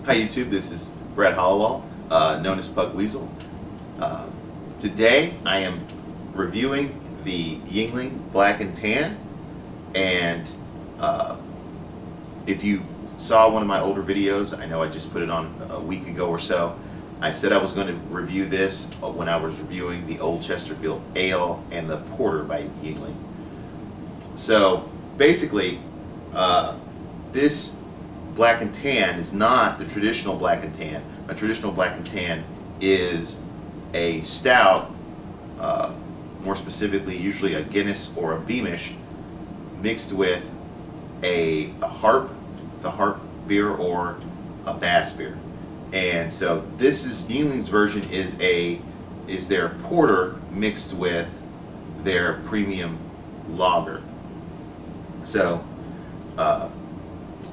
Hi YouTube, this is Brett Hollowell, known as Pug Weasel. Today I am reviewing the Yuengling Black and Tan, and if you saw one of my older videos, I know I just put it on a week ago or so, I said I was going to review this when I was reviewing the Old Chesterfield Ale and the Porter by Yuengling. So basically, this Black and Tan is not the traditional Black and Tan. A traditional Black and Tan is a stout, more specifically usually a Guinness or a Beamish, mixed with the Harp beer or a Bass beer. And so this is Yuengling's version is their porter mixed with their premium lager. So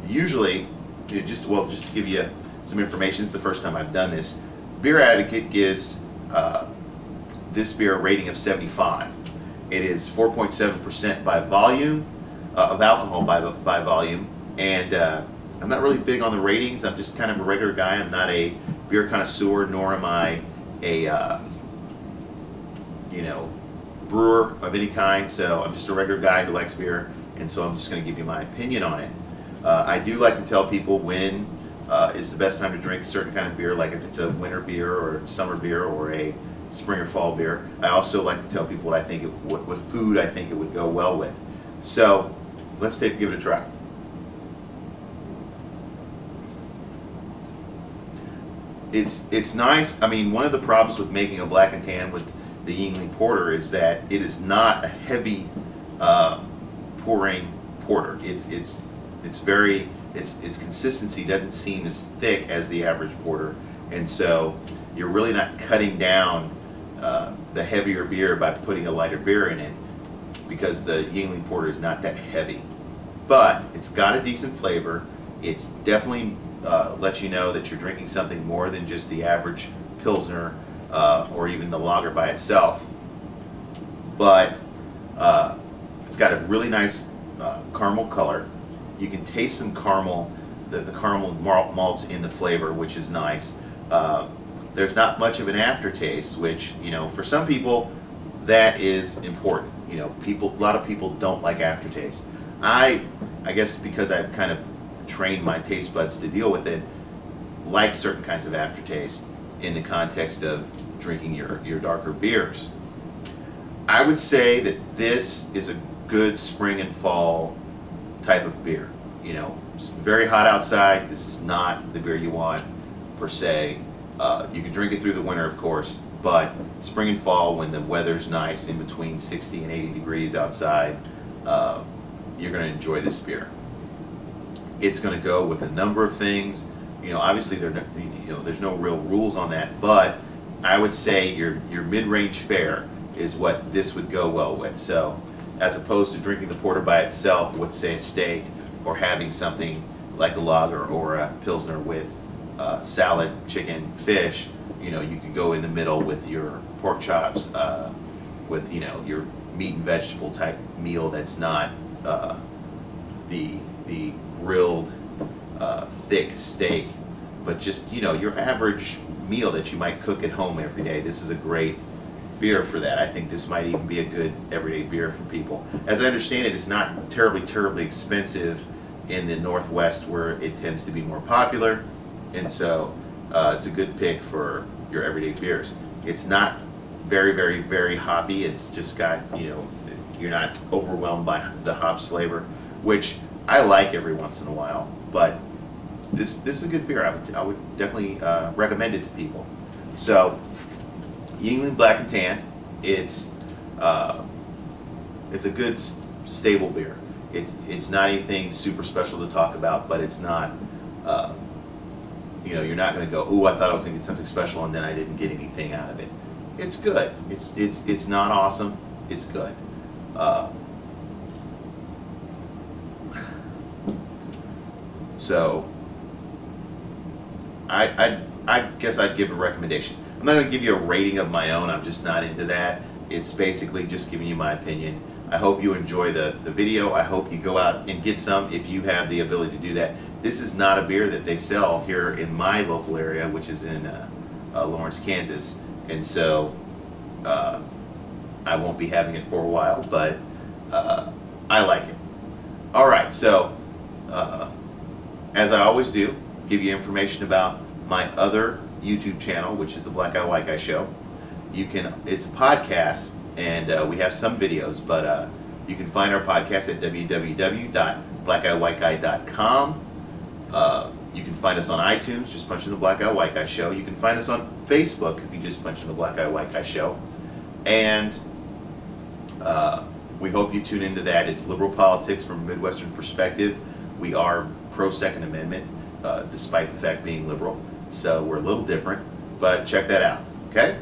usually, just to give you some information, it's the first time I've done this. Beer Advocate gives this beer a rating of 75. It is 4.7% by volume of alcohol by volume, and I'm not really big on the ratings. I'm just kind of a regular guy. I'm not a beer connoisseur, nor am I a brewer of any kind. So I'm just a regular guy who likes beer, and so I'm just going to give you my opinion on it. I do like to tell people when is the best time to drink a certain kind of beer, like if it's a winter beer or summer beer or a spring or fall beer. I also like to tell people what I think what food I think it would go well with. So let's give it a try. It's nice. I mean, one of the problems with making a Black and Tan with the Yuengling Porter is that it is not a heavy pouring porter. Its consistency doesn't seem as thick as the average porter, and so you're really not cutting down the heavier beer by putting a lighter beer in it, because the Yuengling Porter is not that heavy. But it's got a decent flavor. It's definitely lets you know that you're drinking something more than just the average Pilsner or even the lager by itself. But it's got a really nice caramel color. You can taste some caramel, the caramel malts in the flavor, which is nice. There's not much of an aftertaste, which, for some people that is important. A lot of people don't like aftertaste. I guess because I've kind of trained my taste buds to deal with it, like certain kinds of aftertaste in the context of drinking your darker beers. I would say that this is a good spring and fall type of beer. It's very hot outside. This is not the beer you want per se. You can drink it through the winter, of course, but spring and fall, when the weather's nice in between 60 and 80 degrees outside, you're going to enjoy this beer. It's going to go with a number of things. Obviously there's no real rules on that, but I would say your mid-range fare is what this would go well with. So as opposed to drinking the porter by itself with, say, a steak, or having something like a lager or a Pilsner with salad, chicken, fish, you could go in the middle with your pork chops, with your meat and vegetable type meal that's not the grilled thick steak, but just your average meal that you might cook at home every day. This is a great beer for that. I think this might even be a good everyday beer for people. As I understand it, it's not terribly expensive in the Northwest, where it tends to be more popular, and so it's a good pick for your everyday beers. It's not very hoppy. It's just got, you're not overwhelmed by the hops flavor, which I like every once in a while, but this is a good beer. I would definitely recommend it to people. So Yuengling Black and Tan, it's a good stable beer. It's not anything super special to talk about, but it's not you're not going to go, ooh, I thought I was going to get something special and then I didn't get anything out of it. It's good. It's not awesome. It's good. So I guess I'd give a recommendation. I'm not going to give you a rating of my own. I'm just not into that. It's basically just giving you my opinion. I hope you enjoy the video. I hope you go out and get some if you have the ability to do that. this is not a beer that they sell here in my local area, which is in Lawrence, Kansas, and so I won't be having it for a while, but I like it. All right, so as I always do, give you information about my other YouTube channel, which is the Black Guy White Guy Show. It's a podcast, and we have some videos, but you can find our podcast at www.blackguywhiteguy.com. You can find us on iTunes, just punch in the Black Guy White Guy Show. You can find us on Facebook if you just punch in the Black Guy White Guy Show. And we hope you tune into that. It's liberal politics from a Midwestern perspective. We are pro-Second Amendment, despite the fact being liberal. So we're a little different, but check that out, okay?